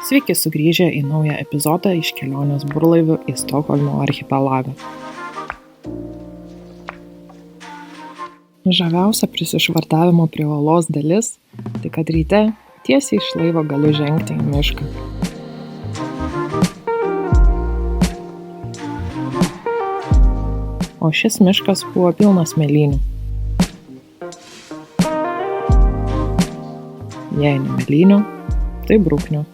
Sveiki sugrįžę į naują epizodą iš kelionės burlaiviu į Stokholmo archipelagą. Žaviausia prisišvartavimo prie uolos dalis, tai kad ryte tiesiai iš laivo gali žengti į mišką. O šis miškas buvo pilnas mėlynių. Jei ne mėlynių, tai bruknių.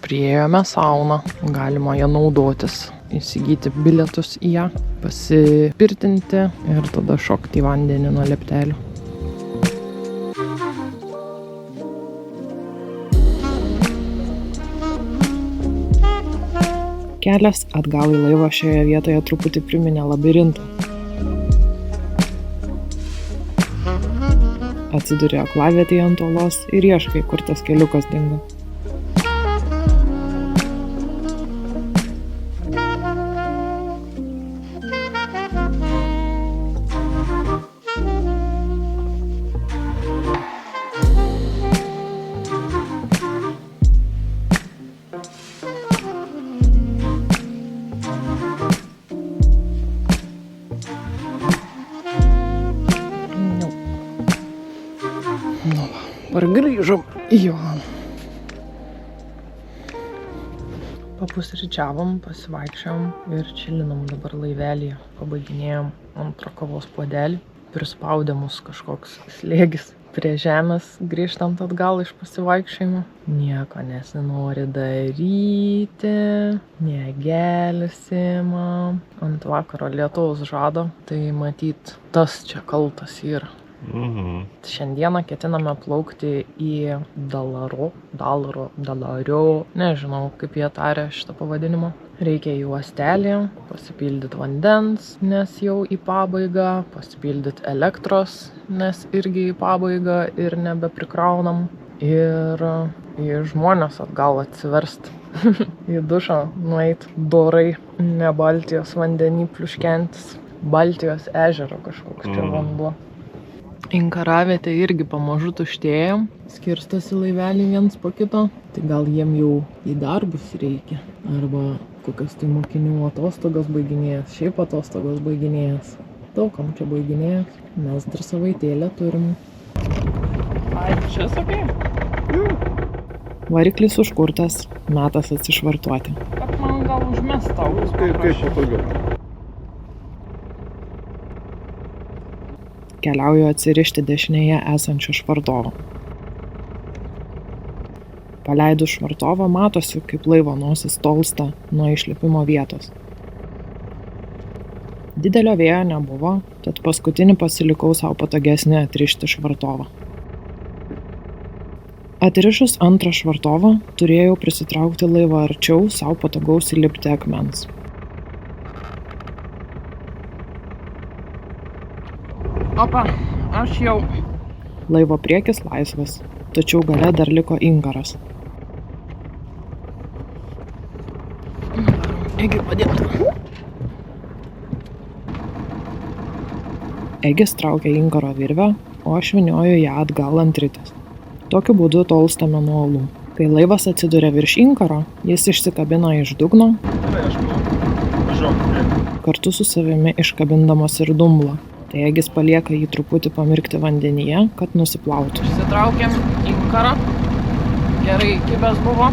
Priėjome sauną, galima ją naudotis, įsigyti bilietus į ją, pasipirtinti ir tada šokti į vandenį nuo lieptelių. Kelias atgal į laivą šioje vietoje truputį priminė labirintą. Atsiduri aklavietėje ant uolos ir ieškai, kur tas keliukas dingo. Pargrįžom į Johaną. Papusryčiavom, pasivaikščiavom ir čilinam dabar laivelyje. Pabaiginėjom antrą kavos puodelį. Prispaudė mus kažkoks slėgis prie žemės, grįžtant atgal iš pasivaikščiojimo. Nieko nesinori daryti, negelis ima. Ant vakaro lietaus žada, tai matyt, tas čia kaltas yra. Šiandieną ketiname plaukti į Dalario, nežinau kaip jie taria šitą pavadinimą. Reikia į uostelį, pasipildyti vandens, nes jau į pabaigą, pasipildyti elektros, nes irgi į pabaigą ir nebeprikraunam. Ir į žmonės atgal atsiverst, į dušą nueit dorai, ne Baltijos vandenį pliuškentis, Baltijos ežero kažkoks čia vanduo. Inkaravietė irgi pamažu tuštėjo, skirstosi laivelį viens po kito, tai gal jiem jau į darbus reikia, arba kokios tai mokinių atostogas baiginėjas, šiaip atostogas baiginėjas. Daugam čia baiginėjas, mes dar savaitėlę turim. Ai, čia sakai? Variklis užkurtas, metas atsišvartuoti. Kad man gal užmest tau. Kaip patogiau. Keliauju atsirišti dešinėje esančio švartovo. Paleidus švartovą matosi, kaip laivo nosis tolsta nuo išlipimo vietos. Didelio vėjo nebuvo, tad paskutinį pasilikau savo patogesnį atrišti švartovą. Atrišus antrą švartovą, turėjau prisitraukti laivą arčiau savo patogaus įlipti akmens. Opa, aš jau. Laivo priekis laisvas, tačiau gale dar liko inkaras. Egi padėtų. Egis traukia inkaro virvę, o aš vynioju ją atgal ant ritės. Tokiu būdu tolstame nuo uolų. Kai laivas atsiduria virš inkaro, jis išsikabina iš dugno, kartu su savimi iškabindamas ir dumblą. Tai Egis palieka jį truputį pamirkti vandenyje, kad nusiplautų. Išsitraukiam inkarą. Gerai kibęs buvo.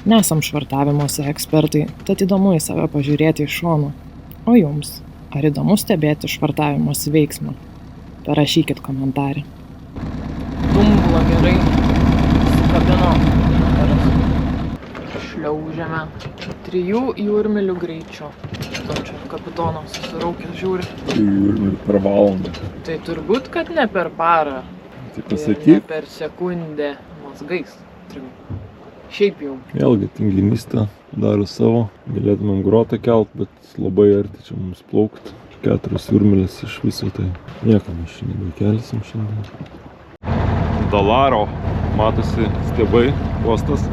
Nesam švartavimuose ekspertai, tad įdomu į save pažiūrėti iš šono. O jums, ar įdomu stebėti švartavimuose veiksmą? Parašykit komentarį. Dumbla gerai įsikabino. Šliaužiame 3 jūrmilių greičiu. Čia kapitonas susiraukęs žiūri. 3 jūrmilių per valandą. Tai turbūt, kad ne per parą. Tai pasakyk. Ir ne per sekundę. Mazgais. Šiaip jau. Vėlgi, tinginystė daro savo. Galėtumėm grotą kelt, bet labai arti čia mums plaukt. 4 jūrmilės iš viso, tai nieko mes šiandien kelsim šiandien. Dalaro. Matosi stiebai, uostas.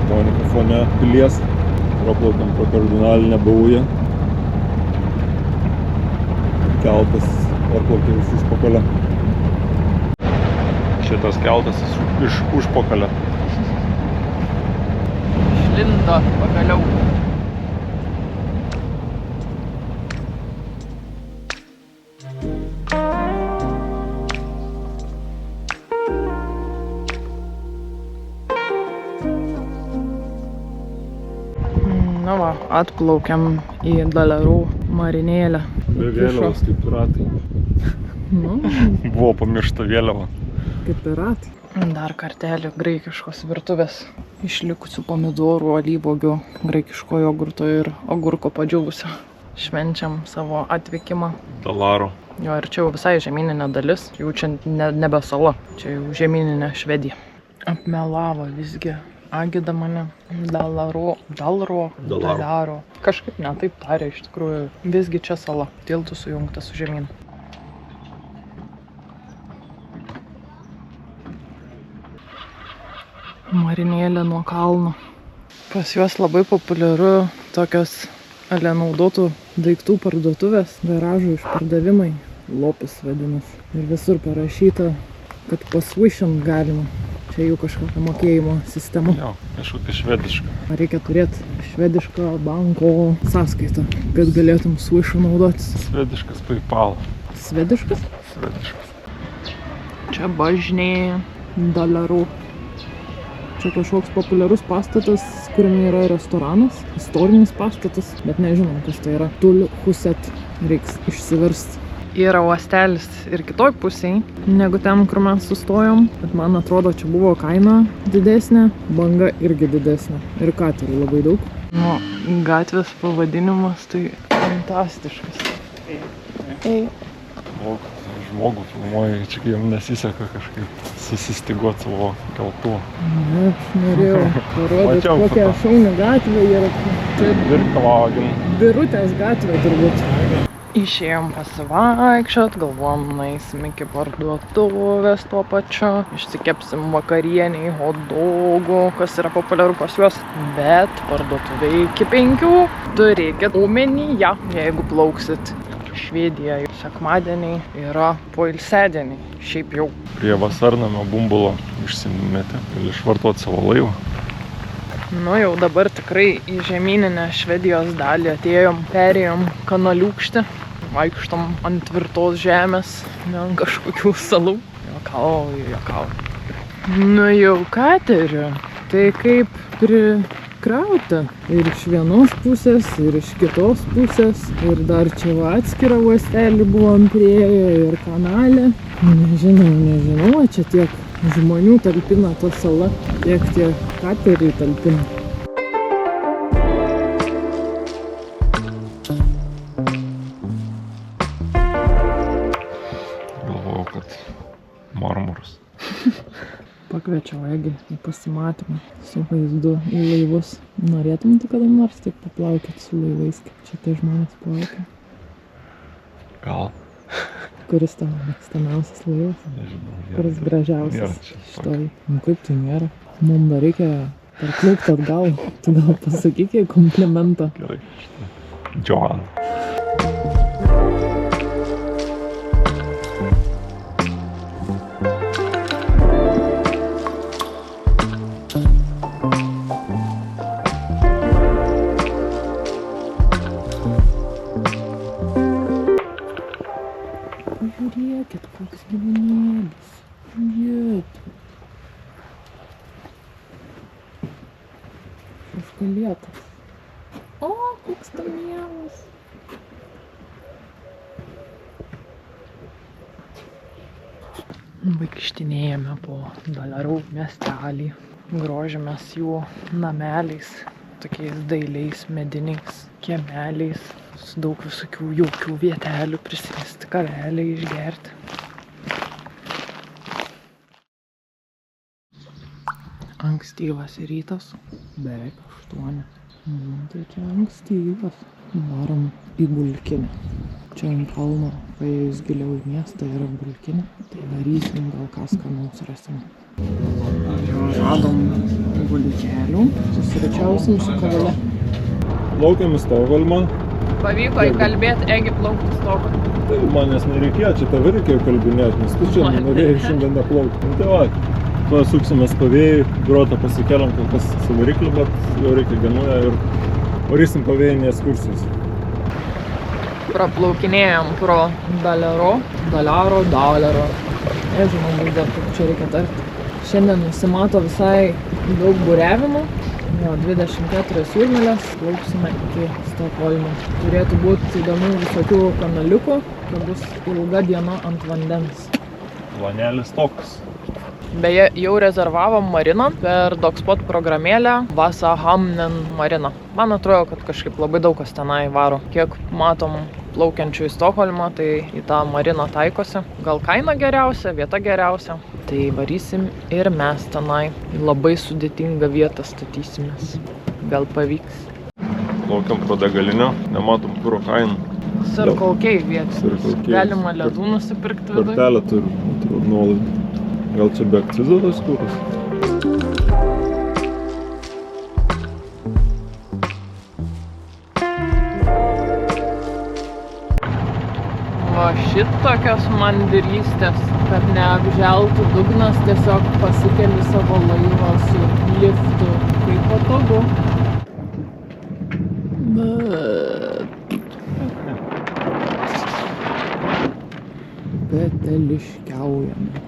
Monika fone pilies. Praplaukiam pro kardinalinę Baują. Keltas parplaukė visi Užpakalio. Šitas keltas iš Užpakalio. Išlindo pagaliau. Na va, atplaukiam į Dalarų marinėlę. Be vėliavos kaip piratai. Nu, Buvo pamiršta vėliava. kaip piratai. Dar kartelį graikiškos virtuvės. Išlikusių pomidorų, alyvuogių, graikiško jogurto ir agurko padžiūvusio. Švenčiam savo atvykimą. Dalaro. Jo, ir čia jau visai žemyninė dalis. Jau čia nebe sala. Čia jau žemyninė Švedija. Apmelavo visgi. Agida mane. Dalaro. Kažkaip ne taip tarė iš tikrųjų. Visgi čia sala. Tiltų sujungta su žemynu. Marinėlė nuo kalno. Pas juos labai populiaru tokios naudotų daiktų parduotuvės, garažų išpardavimai. Lopis vadinasi. Ir visur parašyta, kad paswišint galima. Čia jų kažkokia mokėjimo sistema. Jo, kažkokia švediška. Reikia turėti švedišką banko sąskaitą, kad galėtum swišą naudotis. Švediškas PayPal. Švediškas? Švediškas. Čia bažnyje Dalarų. Čia kažkoks populiarus pastatas, kuriame yra restoranas, istorinis pastatas, bet nežinom, kas tai yra. Tulhuset, reiks išsiversti. Yra uostelis ir kitoj pusėj, negu ten, kur mes sustojom. Bet man atrodo, čia buvo kaina didesnė, banga irgi didesnė. Ir katerių labai daug. Nu, gatvės pavadinimas tai fantastiškas. Ei. Žmogų filmuoja, čia jam nesiseka kažkaip susistyguoti savo keltuvo. Ne, aš norėjau parodyti, kokią šaunią gatvę yra. Čia Birutės gatvė turbūt. Išėjom pasivaikščiot, galvom, nueisim iki parduotuvės tuo pačiu. Išsikepsim vakarieniai, hotdogų, kas yra populiaru pas juos. Bet parduotuvė iki 5. Turėkit omenyje, jeigu plauksit. Švedija sekmadieniai yra poilsiadieniai, šiaip jau. Prie vasarnamio bumbulo išsimetė, gali švartuoti savo laivą. Nu jau dabar tikrai į žemyninę Švedijos dalį atėjom, perėjom kanaliūkštį, vaikštom ant tvirtos žemės, ne ant kažkokių salų. Jokauju. Nu jau kateriu, tai kaip prikrauta. Ir iš vienos pusės, ir iš kitos pusės. Ir dar čia atskirą uostelį buvom priėję ir kanalę. Nežinau, čia tiek žmonių talpina ta sala, tiek tie kateriai talpina. Galvojau, kad marmuras. Pakviečiau Egį į pasimatymą su vaizdu į laivus. Norėtum tu kada nors taip paplaukėt su laivais, kaip čia tie žmonės plaukia? Gal. Kuris tavo mėgstamiausias laivas? Nežinau. Kuris gražiausias Nėra čia šitoj? Nu kaip tai nėra? Mums dar reikia parplaukti atgal. Tu gal pasakyk jai komplimentą. Gerai, Joan. Pažiūrėkit, koks gyvūnėlis. Jėt. Užkalėtas. O, koks tam mielas. Vaikštinėjame po Dalarų miestelį. Grožimės jų nameliais, tokiais dailiais mediniais kiemeliais, su daug visokių jaukių vietelių, prisėsti kavelę, išgerti. Ankstyvas rytas, beveik 8. Tai čia ankstyvas. Varom į Gulkinę. Čia ant kalno Paėjus giliau į miestą yra bulkinė, tai varysim, gal ką skanaus rasim. Radom bulkelių, susiričiausim su kavale. Plaukiam į Stokholmą. Pavyko įkalbėti Egi plaukti Stokholmą. Tai manęs nereikėjo, čia tave reikėjo kalbinėti, nes tu čia norėjai šiandien neplaukti. Nu, tai va, pasuksimės pavėjai, grotą pasikeliam kol kas su varikliu, bet jau reikia Genują ir varysim pavėjinį ekskursijas. Praplaukinėjom pro Dalero. Nežinau, būdėl, kaip čia reikia tarti. Šiandien nusimato visai daug buriavimų. Jo, 24 jūrmilės, plauksime iki Stokholmo. Turėtų būti įdomių visokių kanaliukų, kad bus ilga diena ant vandens. Planelis toks. Beje, jau rezervavom mariną per Dogspot programėlę Vasahamnen mariną. Man atrodo, kad kažkaip labai daug kas tenai varo. Kiek matom plaukiančių į Stokholmą, tai į tą mariną taikosi. Gal kaina geriausia, vieta geriausia. Tai varysim ir mes tenai. Labai sudėtingą vietą statysimės. Gal pavyks. Plaukiam pro degalinę, nematom kuro kainų. Circle K vietas. Circle K. Galima ledų nusipirkti viduje. Kortelę turiu, atrodo, nuolaidų. Gal čia be akcizo tas kuras? Va šitokios mandrystės, kad neapželtų dugnas, tiesiog pasikeli savo laivą su liftu. Kaip patogu. Peteliškiaujame.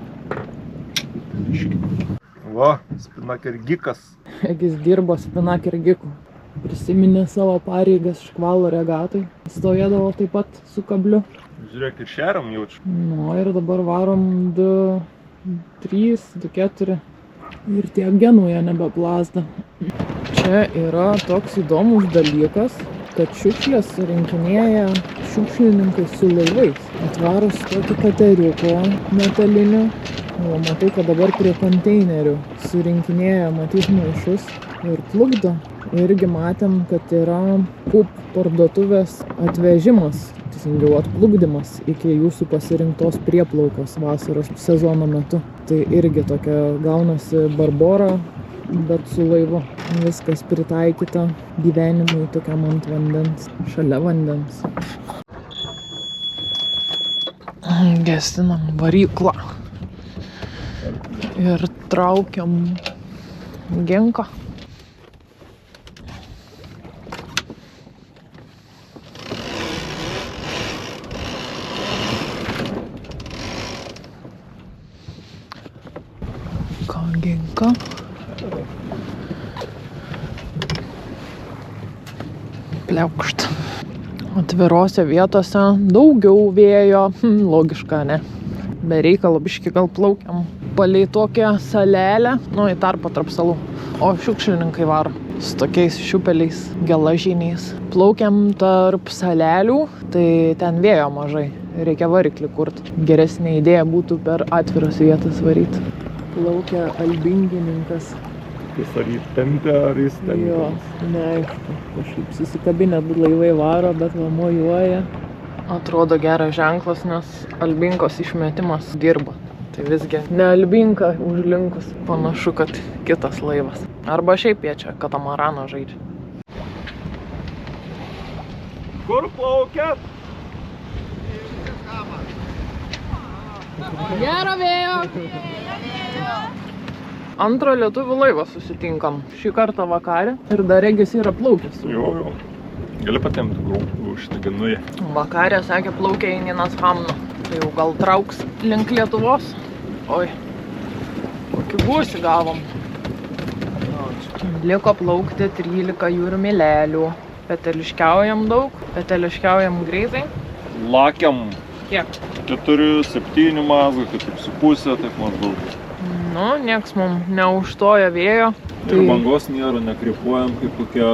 Va, spinakergikas. Egis dirbo spinakergiku. Prisiminė savo pareigas škvalo regatai. Stovėdavo taip pat su kabliu. Žiūrėk, ir šeriam jaučiu. Nu ir dabar varom 2-3, 2-4. Ir tiek Genuja nebeplazda. Čia yra toks įdomus dalykas, kad šiukšlės surinkinėja šiukšlininkai su laivais. Atvaros tokį kateriuko metalinių. O matai, kad dabar prie konteinerių surinkinėja matyt maišus ir plukdo. Irgi matėm, kad yra pup parduotuvės atvežimas, teisingiau atplukdymas iki jūsų pasirinktos prieplaukos vasaros sezono metu. Tai irgi tokia gaunasi Barbora, bet su laivu. Viskas pritaikyta gyvenimui tokiam ant vandens, šalia vandens. Gesinam varyklą. Ir traukiam ginką. Ginka. Pliaukšt. Atvirose vietose daugiau vėjo. Logiška, ne? Be reikalo biškį gal plaukiam palei tokią salelę, į tarpą tarp salų. O šiukšlininkai varo su tokiais šiupeliais gelažiniais. Plaukiam tarp salelių, tai ten vėjo mažai. Reikia variklį kurti. Geresnė idėja būtų per atviras vietas varyti. Plaukia albingininkas. Jis ar jį tempia, ar jis tempia? Jo, neaišku. Kažkaip susikabinę laivai varo, bet va mojuoja. Atrodo geras ženklas, nes albinkos išmetimas dirba. Tai visgi ne albinka užlinkus. Panašu, kad kitas laivas. Arba šiaip jie čia katamaraną žaidžia. Kur plaukiat? Gero vėjo! Antrą lietuvių laivą susitinkam. Šį kartą vakarę. Ir dar regis yra plaukęs. Jo. Gali patempti šitą Genują. Vakarė, sakė, plaukia į Nynäshamną. Tai jau gal trauks link Lietuvos. Oi, kokį gūsį gavom. Liko plaukti 13 jūrmylelių. Peteliškiaujam daug, peteliškiaujam greitai. Lakiam. Kiek? 4-7 mazgų, 4,5, taip maždaug. Nieks mum neužtoja vėjo. Ir bangos nėra, nekrypuojam kaip kokie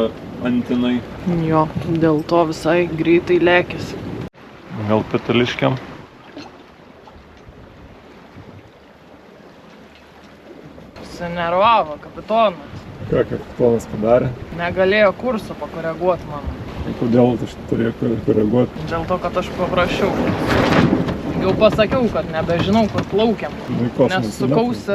antinai. Jo, dėl to visai greitai lėkėsi. Gal peteliškiam? Sunervavo kapitonas. Ką kapitonas padarė? Negalėjo kursą pakoreguoti mano. Kodėl aš turėjau koreguoti? Dėl to, kad aš paprašiau. Jau pasakiau, kad nebežinau, kur plaukiam. Nes sukausi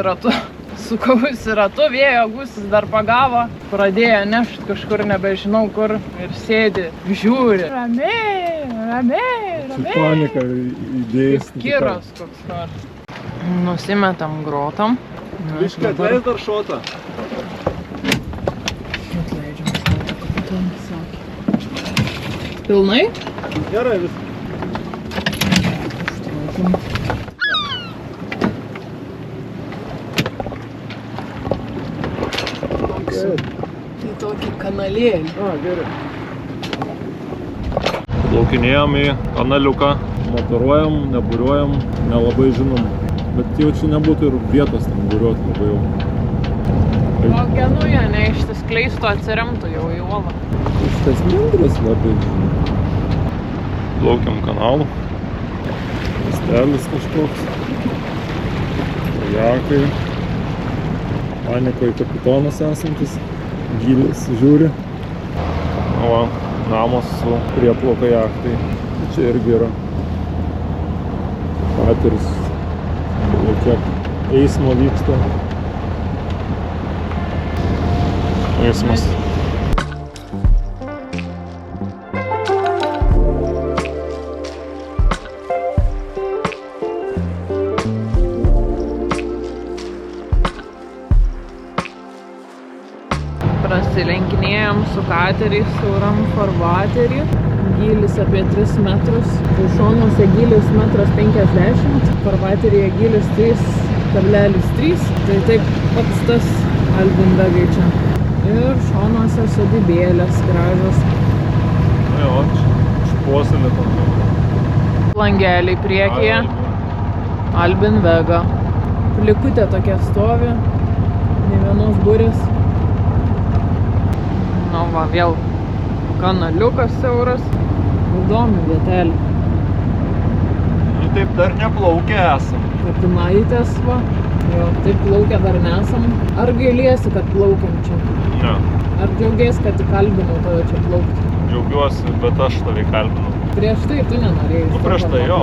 ratu, vėjo gūsis dar pagavo, pradėjo nešt kažkur nebežinau kur ir sėdi, žiūri. Ramiai. Panika įdėjus. Kiras koks nors. Nusimetam grotam. Biškai atleis dar šotą. Atleidžiam šotą, kapitonas sakė. Pilnai? Gerai viskas. Į tokį kanalėlį. Gerai. Plaukinėjom į kanaliuką, motoruojam, neburiuojam, nelabai žinom. Bet jau čia nebūtų ir vietos ten buriuoti labai jau. O genuja neištiskleistų, atsiremtų jau į uolą. Šitas mindras labai žinoma. Plaukiam kanalu. Stelis kažkoks. Kajakai. Panikoje kapitonas esantis. Gylis žiūri. O, namas su prieplauka jachtai. Čia irgi yra kateris. Kiek eismo vyksta. Eismas. Prasilenkinėjom su kateriais siauram farvaterį. Gylis apie 3 metrus. Šonuose gylis 1,50 m. Farvateryje gylis 3,3. Tai taip pats tas Albinbegai čia. Ir šonuose sodybėlės gražios. Na jo, išpuoselėta. Langeliai priekyje. Albinbega. Plikutė tokia stovi. Ne vienos burės. Nu va, vėl kanaliukas siauras. Įdomi vietelė. Nu taip dar neplaukę esam. Kapinaitės va. Jo, taip plaukę dar nesam. Ar gailiesi, kad plaukiam čia? Ne. Ar džiaugiesi, kad įkalbinau tave čia plaukti? Džiaugiuosi, bet aš tave kalbinu. Prieš tai tu nenorėjai. Nu prieš tai jo.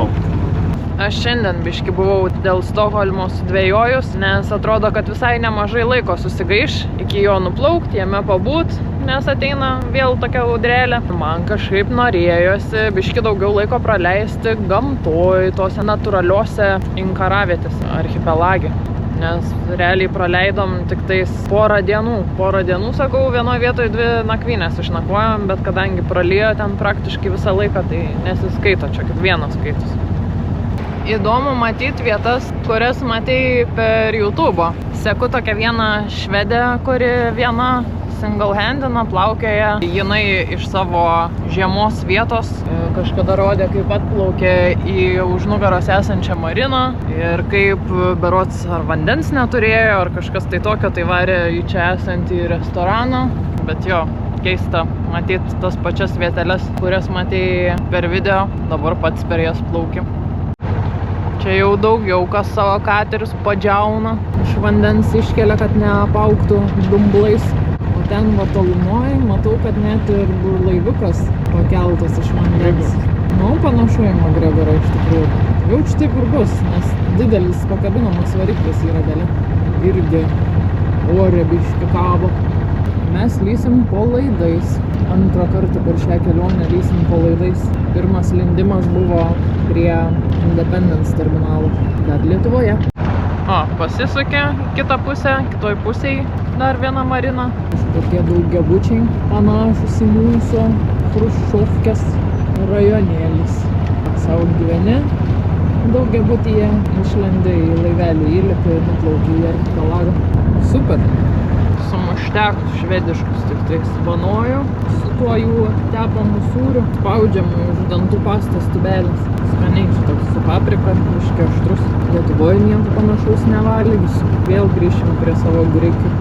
Aš šiandien biški buvau dėl Stokholmo sudvejojus, nes atrodo, kad visai nemažai laiko susigaiš iki jo nuplaukt, jame pabūt, nes ateina vėl tokia audrelė. Man kažkaip norėjosi biški daugiau laiko praleisti gamtoj, tose natūraliuose inkaravietėse, archipelage. Nes realiai praleidom tik tais porą dienų, sakau, vienoje vietoje 2 nakvynės išnakvojom, bet kadangi pralijo ten praktiškai visą laiką, tai nesiskaito čia, kaip vienas skaitus. Įdomu matyti vietas, kurias matei per YouTube. Seku tokią vieną švedę, kuri viena single-handina, plaukioja. Jinai iš savo žiemos vietos kažkada rodė, kaip atplaukė į už nugaros esančią mariną ir kaip berods ar vandens neturėjo, ar kažkas tai tokio, tai varė į čia esantį restoraną. Bet jo, keista matyti tas pačias vieteles, kurias matei per video, dabar pats per jas plauki. Čia jau daugiau kas savo katerius padžiauna, iš vandens iškelia, kad neapaugtų dumblais. O ten va tolumoj matau, kad net ir laiviukas pakeltas iš vandens. Nu, panašu į Magregorą iš tikrųjų. Jau čia taip ir bus, nes didelis pakabinamas variklis yra gale. Irgi ore biški kabo. Mes lysim po laidais. Antrą kartą per šią kelionę lysim po laidais. Pirmas lindimas buvo prie Independence terminalo, dar Lietuvoje. O, pasisukė į kitą pusę, kitoj pusėj dar viena marina. Tokie daugiabučiai panašus į mūsų Chruščiovkės rajonėlis. Sau gyveni daugiabutyje, išlendi į laivelį, įlipi ir nuplauki į archipelagą. Super! Sumuštekus švediškus tik tai vanoju, su tuo jų tepamu sūriu, spaudžiamu iš dantų pastos tubelės. Skaniai šitoks su paprika, biški aštrus. Lietuvoje nieko panašaus nevalgysiu. Vėl grįšim prie savo grikių.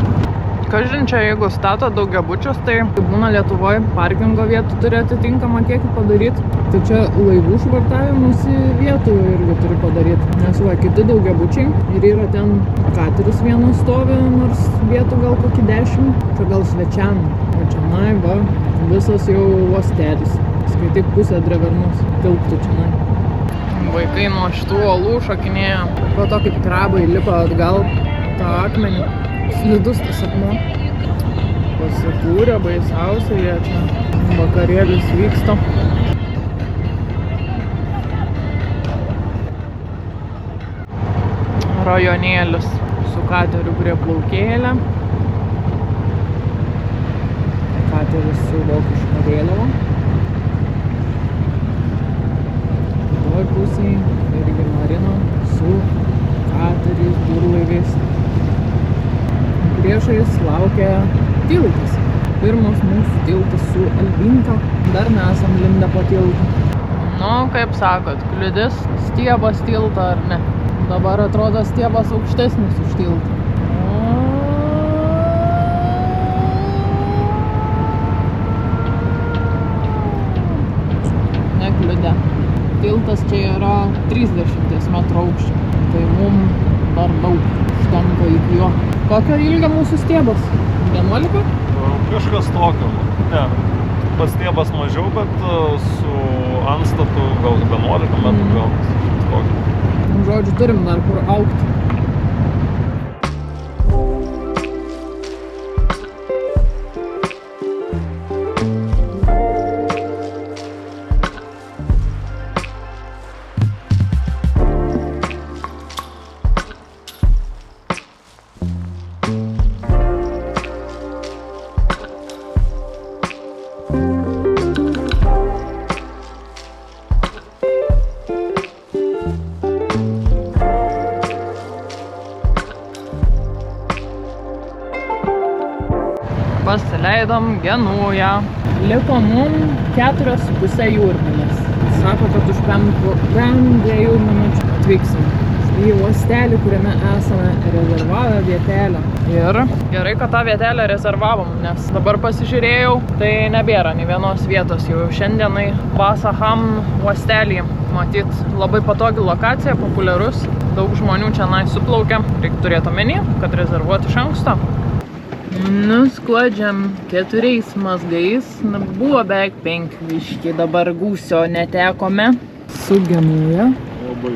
Kažin čia, jeigu stato daugiabučius, tai būna Lietuvoje parkingo vietų turi atitinkamą kiekį padaryti. Tai čia laivų švartavimusi vietų irgi turi padaryti. Nes va, kiti daugiabučiai ir yra ten kateris vienas stovi, nors vietų gal kokį 10. Čia gal svečiam. O čia, va, Visas jau uostelis. Skaityk pusę Drevernos tilptų čia. Vaikai nuo šitų olų šokinėjo. Po to kaip krabai lipa atgal tą akmenį. Slidus tas akmuo. Pasikūrė baisiausiai jie čia. Vakarėlis vyksta. Rajonėlis su kateriu prie plaukėlę. Kateris su vokiška vėliava. Kitoj pusėj irgi marina su kateriais, burlaiviais. Priešais laukia tiltas. Pirmas mūsų tiltas su Albinka. Dar nesam lindę po tiltą. Nu, kaip sakot, kliudis stiebas tiltą ar ne? Dabar atrodo stiebas aukštesnis už tiltą. Nekliudė. Tiltas čia yra 30 metrų aukščio. Tai mums dar daug užtenka iki jo. Kokio ilgio mūsų stiebas? 11? Kažkas tokio. Ne, pas stiebas mažiau, bet su antstatu gal 11 metrų gal tokio. Žodžiu, turim dar kur augti. Pasileidom Genują. Liko mum 4,5 jūrmylės. Sako, kad už 5-2 minučių atvyksim į uostelį, kuriame esame rezervavę vietelę. Ir gerai, kad tą vietelę rezervavom, nes dabar pasižiūrėjau, tai nebėra nei vienos vietos jau šiandienai Vasaham uostelį. Matyt, labai patogi lokacija, populiarus, daug žmonių čia suplaukia. Reikia turėti omeny, kad rezervuoti iš anksto. Nuskladžiam 4 mazgais, buvo beveik 5 viški, dabar gūsio netekome. Su Genuja. Labai.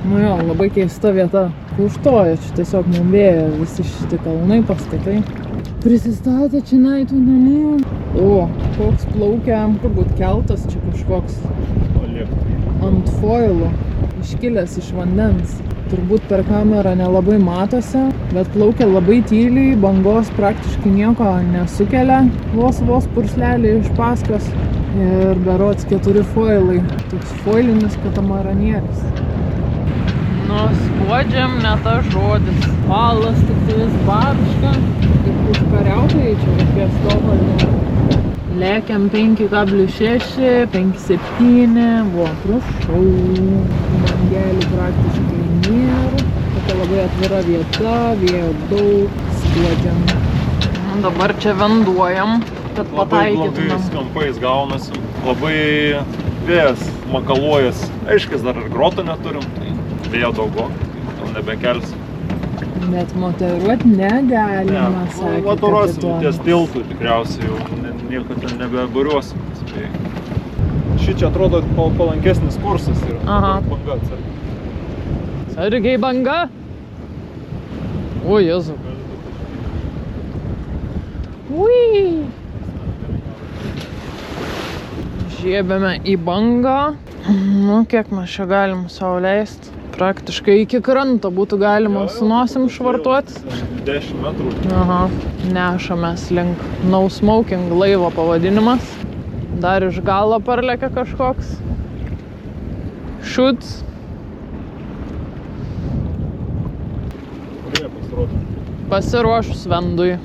Nu jo, labai keista vieta. Užtoja čia tiesiog mum vėjo visi šitie kalnai, pastatai. Prisistatė čia naitų namų. O, koks plaukia, turbūt keltas čia kažkoks. Ant foilų, iškilęs iš vandens. Turbūt per kamerą nelabai matosi, bet plaukia labai tyliai, bangos praktiškai nieko nesukelia, vos purslelį iš paskos ir berods 4 foilai, toks foilinis katamaranėlis. Nu, skuodžiam, ne tas žodis, palas tik vis babiška, kaip užkariautojai čia reikės Stokholme. Lėkiam 5,6, 5,7, buvo prašau, bangelį praktiškai nėra, tokia labai atvira vieta, vėjo daug, skuodžiam. Dabar čia venduojam, kad pataikytumėm. Labai blogais kampais gaunasi, labai vėjas makaluojas, aiškis dar ir groto neturim, tai vėjo daugo, gal nebekelsim. Bet motoruot negalima, sakė kapitonas. Motoruosim ties tiltų tikriausiai jau nieko ten nebeburiuosim. Šičia atrodo palankesnis kursas yra. Aha. Banga atsargiai. Sargiai banga? O, Jėzu. Ui. Žiebėme į bangą. Nu, kiek mes čia galim sau leisti. Praktiškai iki kranto būtų galima su nosim švartuotis. 10 metrų. Aha, nešamės link No Smoking laivo pavadinimas. Dar iš galo parlekia kažkoks. Šuts. Pasiruošus vendui.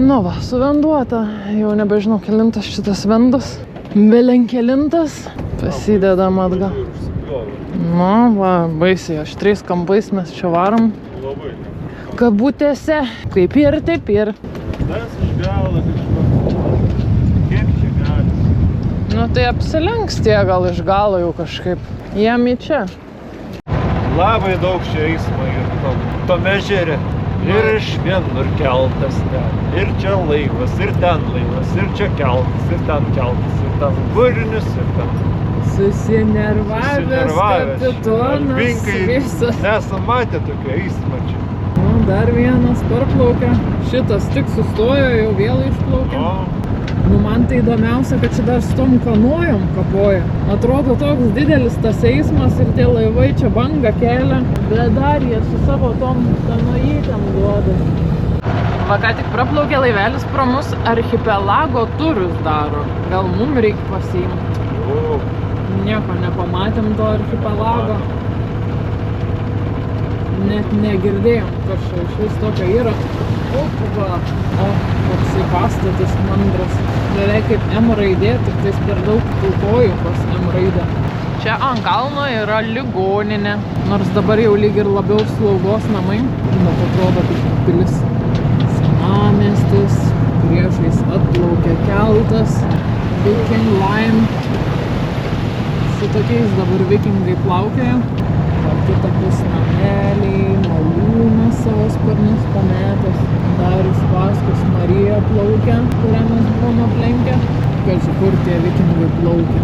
Nu va, suvenduota. Jau nebežinau, kelintas šitas vendas. Belenkelintas. Pasidedam atgal. Nu va, baisiai, aštriais kampais mes čia varom. Labai. Kabutėse. Kaip ir, taip ir. Tas iš galo kažkoks. Kaip čia gali? Nu tai apsilenks tie gal iš galo jau kažkaip. Jiem į čia. Labai daug čia eismo ir tome ežere. Ir iš vienur keltas ten. Ir čia laivas, ir ten laivas, ir čia keltas, ir ten burnis, ir ten. Susinervavęs kapitonas visas. Nesam matę tokio eismo čia. Nu, dar vienas parplaukia. Šitas tik sustojo, jau vėl išplaukė. Nu, man tai įdomiausia, kad čia dar su tom kanojom kapoja. Atrodo toks didelis tas eismas ir tie laivai čia bangą kelia. Bet dar jie su savo tom kanojytėm duoda. Va, ką tik praplaukė laivelis pro mus, archipelago turus daro. Gal mum reikia pasiimti? Nieko nepamatėm to archipelago. Net negirdėjom, kas čia iš vis tokio yra. O, koksai pastatas mandras. Beveik kaip M raidė, tik tais per daug pilkojų pas M raidę. Čia ant kalno yra ligoninė. Nors dabar jau lyg ir labiau slaugos namai. Bet atrodo kaip pilis. Senamiestis. Priešais atplaukia keltas. Viking Line. Su tokiais dabar vikingai plaukioja. Kitapus nameliai, malūnas savo sparnus pametęs. Darius Vaskus Marija plaukia, kurią mes buvom aplenkę. Kalčiu, kur tie vikingai plaukia.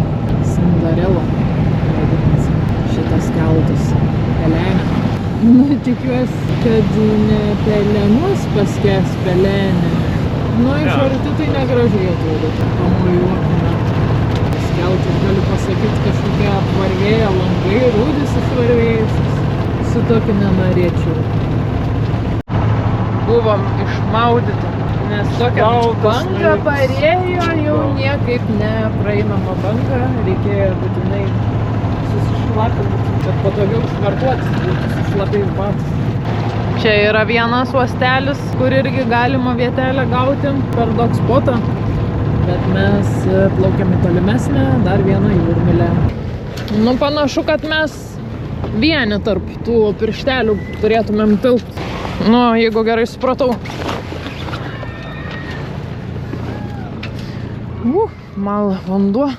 Cinderella, vadinasi, šitas keltas. Pelenė. Nu, tikiuosi, kad ne pelenus paskęs pelenė. Nu, iš arti tai negražiai atrodo. Pamojuokime. Keltas, galiu pasakyti, kažkokie apvarvėję langai, rūdis išvarvėjusius. Su tokiu nenorėčiau. Buvom išmaudyti, nes tokia banga parėjo jau niekaip nepraeinama banga. Reikėjo būtinai susišlapinti, kad patogiau švartuotis būtų su šlapiais batais. Čia yra vienas uostelis, kur irgi galima vietelę gauti per Dogspotą. Bet mes plaukiam į tolimesnę, dar vieną jūrmylę. Nu, panašu, kad mes vieni tarp tų pirštelių turėtumėm tilpti. Nu, jeigu gerai supratau. Mala vanduo.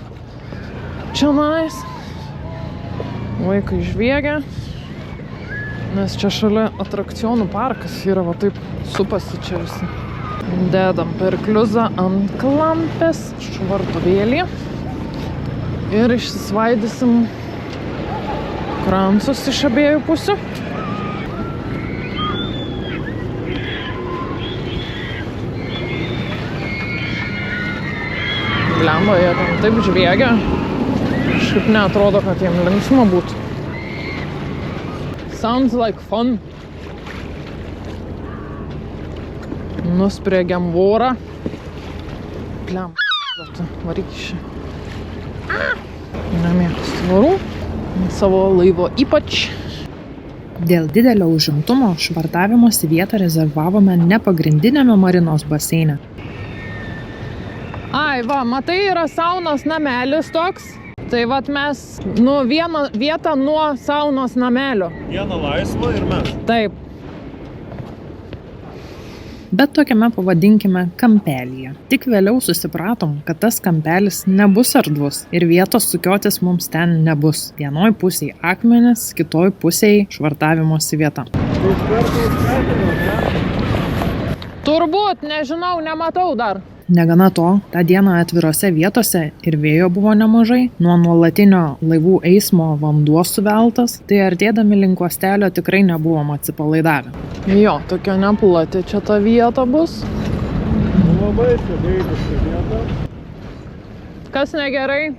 Čia nais. Vaikai žviegia. Nes čia šalia atrakcionų parkas yra, va taip supasi čia visi. Dedam perkliuzą ant klampės, švartuvėlį ir išsisvaidysim kransus iš abiejų pusių. Blemba, jie ten taip žviegia, kažkaip neatrodo, kad jiem linksma būtų. Sounds like fun. Nuspriegiam vorą. Pliam, varyk iš čia. Nemėgstu vorų. Savo laivo ypač. Dėl didelio užimtumo švartavimosi vietą rezervavome ne pagrindinėme marinos baseine. Ai, va, matai, yra saunos namelis toks. Tai vat mes, vieną vietą nuo saunos namelio. Vieną laisvą ir mes. Taip. Bet tokiame pavadinkime kampelyje. Tik vėliau susipratom, kad tas kampelis nebus erdvus ir vietos sukiotis mums ten nebus. Vienoj pusėje akmenys, kitoj pusėje švartavimosi vieta. Turbūt, nežinau, nematau dar. Negana to, tą dieną atvirose vietose ir vėjo buvo nemažai, nuo nuolatinio laivų eismo vanduo suveltas, tai artėdami link uostelio tikrai nebuvom atsipalaidavę. Jo, tokia neplati čia ta vieta bus. Labai stebėjiška vieta. Kas negerai?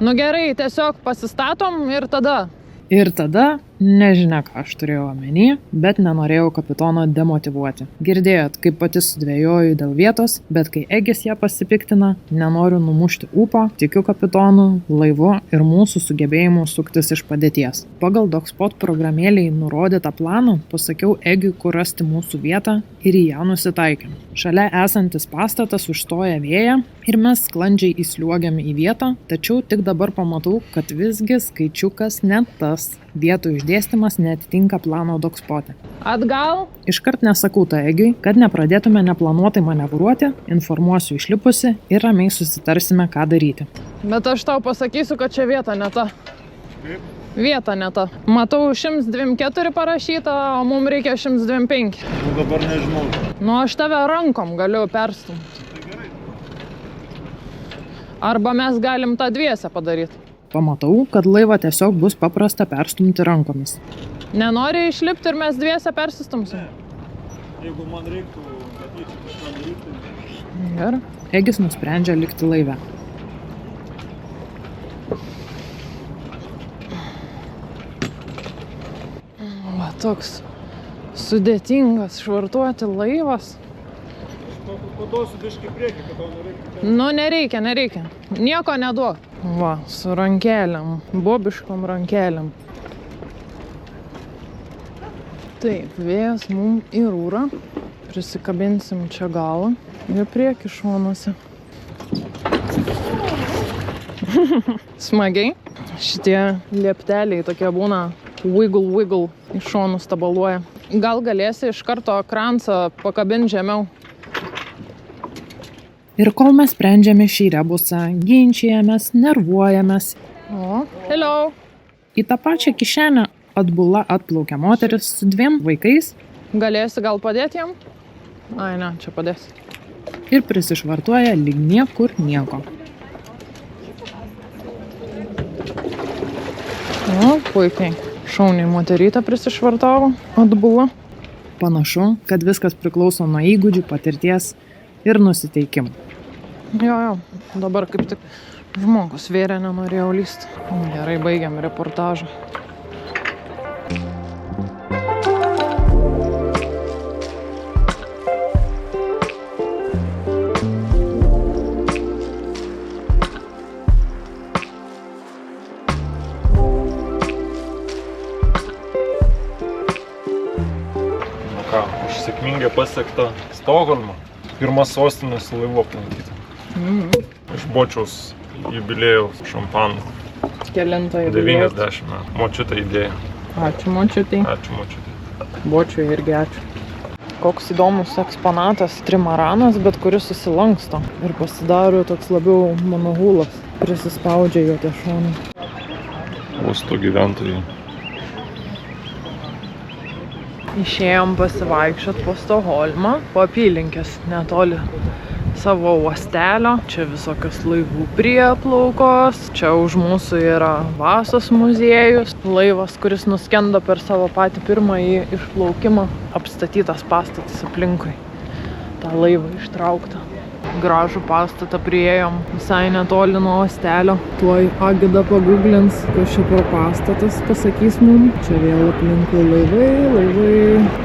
Nu gerai, tiesiog pasistatom ir tada. Ir tada, nežinia, ką aš turėjau omeny, bet nenorėjau kapitono demotyvuoti. Girdėjot, kaip pati sudvejoju dėl vietos, bet kai Egis ją pasipiktina, nenoriu numušti ūpo, tikiu kapitonu, laivu ir mūsų sugebėjimu suktis iš padėties. Pagal Dogspot programėlėj nurodytą planą pasakiau Egiui, kur rasti mūsų vietą ir į ją nusitaikėm. Šalia esantis pastatas užstoja vėją ir mes sklandžiai įsliuogiam į vietą, tačiau tik dabar pamatau, kad visgi skaičiukas ne tas. Vietoj išdėstymas neatitinka plano dogspote. Atgal. Iškart nesakau to Egiui, kad nepradėtume neplanuotai manevruoti, informuosiu išlipusi ir ramiai susitarsime, ką daryti. Bet aš tau pasakysiu, kad čia vieta ne ta. Vieta ne ta. Matau 124 parašyta, o mums reikia 125. Nu dabar nežinau. Nu aš tave rankom galiu perstumti. Arba mes galim tą dviesę padaryti. Pamatau, kad laivą tiesiog bus paprasta perstumti rankomis. Nenori išlipti ir mes dviesę persistumsim? Jeigu man reiktų atlikti kažką daryti. Gerai. Egis nusprendžia likti laive. Va, toks sudėtingas švartuoti laivas. Padosiu biškį priekį, kad tau nereikia. Nu, nereikia. Nieko neduok. Va, su rankelėm, bobiškom rankelėm. Taip, vėjas mum į rūrą. Prisikabinsim čia galą ir priekį šonuose. Smagiai. Šitie liepteliai tokie būna wiggle į šonus tabaluoja. Gal galėsi iš karto kransą pakabinti žemiau. Ir kol mes sprendžiame šį rebusą, ginčijamės, nervuojamės, O, hello. į tą pačią kišenę atbula atplaukia moteris su 2 vaikais Galėsi gal padėti jam? Ai, ne, čia padės. ir prisišvartuoja lyg niekur nieko. O, puikiai. Šauniai moterytė prisišvartavo, atbula. Panašu, kad viskas priklauso nuo įgūdžių, patirties ir nusiteikimų. Jo, dabar kaip tik žmogus vėrė nenorėjo lysti. Gerai, baigiam reportažą. Nu ką, už sėkmingai pasiektą Stokholmą. Pirmas sostinės su laivu aplankyti. Iš Bočiaus jubilėjaus šampanų. Kelintą 90 metų. Močiutė idėja. Ačiū močiutei. Ačiū močiutė. Bočiui irgi ačiū. Koks įdomus eksponatas, trimaranas, bet kuris susilanksto ir pasidaro toks labiau monohulas. Prisispaudžia jo tie šonai. Uosto gyventojai. Išėjom pasivaikščiot po Stokholmą, po apylinkės netoli savo uostelio. Čia visokios laivų prieplaukos, čia už mūsų yra Vasos muziejus, laivas, kuris nuskendo per savo patį pirmąjį išplaukimą, apstatytas pastatas aplinkui. Ta laiva ištraukta. Gražų pastatą priėjom visai netoli nuo uostelio. Tuoj Agida paguglins, kas čia per pastatas, pasakys mum. Čia vėl aplinkui laivai.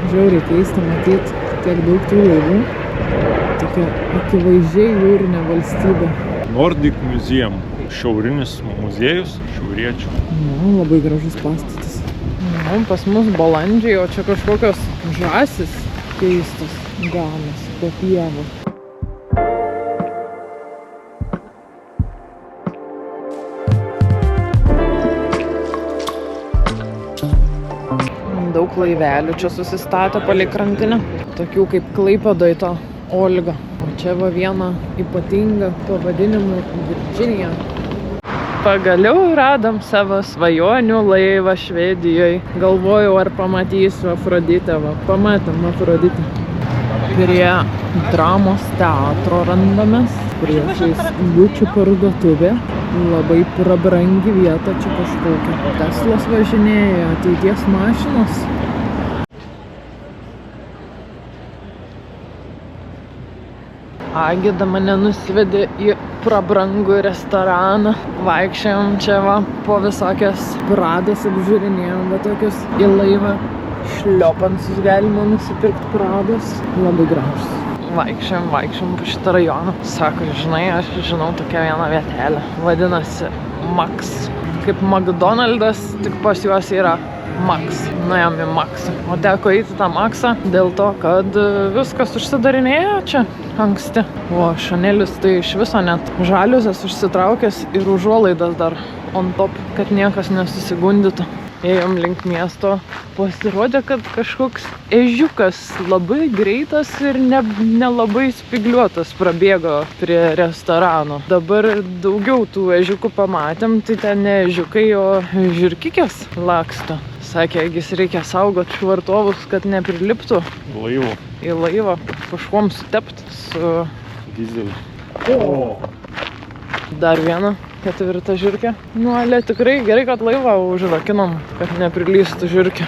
Žiauriai keista matyti tiek daug tų laivų. Tokia akivaizdžiai jūrinė valstybė. Nordic Museum. Šiaurinis muziejus šiauriečių. Labai gražus pastatas. Pas mus balandžiai, o čia kažkokios žąsys keistos ganos po pievą. Daug laivelių čia susistatė palei krantinę. Tokių kaip Klaipėdoj to Olga. O čia va viena ypatinga pavadinimu Virginija. Pagaliau radom savo svajonių laivą Švedijoje. Galvojau, ar pamatysiu Afroditę. Va, pamatėm Afroditę. Prie dramos teatro randamės. Priešais bučių parduotuvė. Labai prabrangi vieta, čia kažkokia. Teslos važinėja, ateities mašinos. Agida mane nusivedė į prabrangų restoraną. Vaikščiojom čia va, po visokias Pradas apžiūrinėjom, bet tokius į laivą šliopansus galima nusipirkti Prados. Labai gražus. Vaikščiojom po šitą rajoną. Sako, žinai, aš žinau tokią vieną vietelę. Vadinasi Max. Kaip McDonald's, tik pas juos yra Max. Nuėjom į Maxą. O teko eiti tą Maxą dėl to, kad viskas užsidarinėjo čia anksti. O Šanelis tai iš viso net žaliuzės užsitraukęs ir užuolaidas dar on top, kad niekas nesusigundytų. ėjom link miesto, pasirodė, kad kažkoks ežiukas labai greitas ir nelabai spygliuotas prabėgo prie restorano. Dabar daugiau tų ežiukų pamatėm, tai ten ne ežiukai, o žiurkikės laksto. Sakė, jis reikia saugot švartovus, kad nepriliptų Laivo. į laivą, kažkuom sutept su Dizeliu. dar viena 4 žiurkė. Nuolė tikrai gerai, kad laivą užrakinom, kad neprilystų žiurkė.